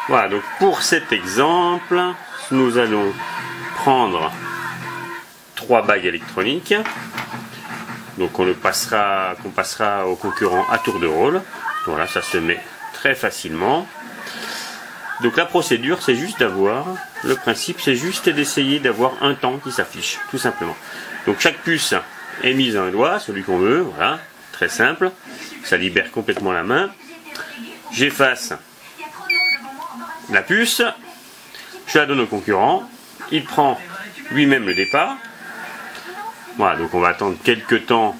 Voilà, donc pour cet exemple, nous allons prendre 3 bagues électroniques. Donc qu'on passera au concurrent à tour de rôle. Voilà, ça se met très facilement. Donc la procédure, c'est juste d'avoir, le principe, c'est juste d'essayer d'avoir un temps qui s'affiche, tout simplement. Donc chaque puce est mise à un doigt, celui qu'on veut, voilà, très simple. Ça libère complètement la main. J'efface la puce, je la donne au concurrent, il prend lui-même le départ. Voilà, donc on va attendre quelques temps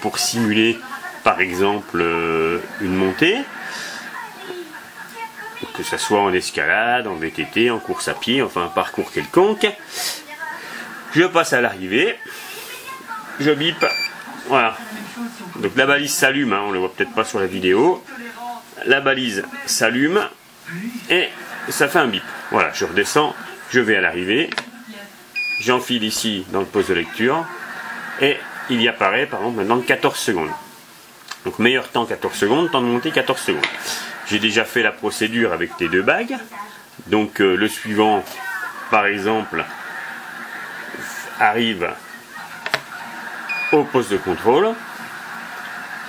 pour simuler par exemple une montée, que ce soit en escalade, en VTT, en course à pied, enfin un parcours quelconque. Je passe à l'arrivée, je bip, voilà. Donc la balise s'allume, hein, on ne le voit peut-être pas sur la vidéo. La balise s'allume et ça fait un bip. Voilà, je redescends, je vais à l'arrivée, j'enfile ici dans le poste de lecture et il y apparaît par exemple maintenant 14 secondes. Donc meilleur temps 14 secondes, temps de montée 14 secondes. J'ai déjà fait la procédure avec les 2 bagues. Donc le suivant par exemple arrive au poste de contrôle.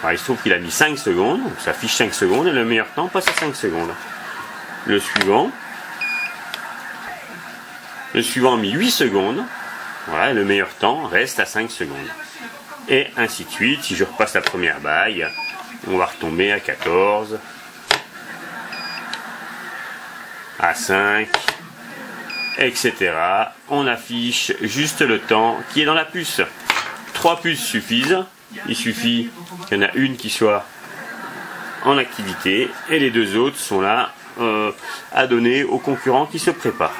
Alors, il se trouve qu'il a mis 5 secondes, donc ça affiche 5 secondes et le meilleur temps passe à 5 secondes. Le suivant a mis 8 secondes, voilà, et le meilleur temps reste à 5 secondes. Et ainsi de suite, si je repasse la première bague, on va retomber à 14, à 5, etc. On affiche juste le temps qui est dans la puce. 3 puces suffisent. Il suffit qu'il y en a une qui soit en activité et les 2 autres sont là à donner aux concurrents qui se préparent.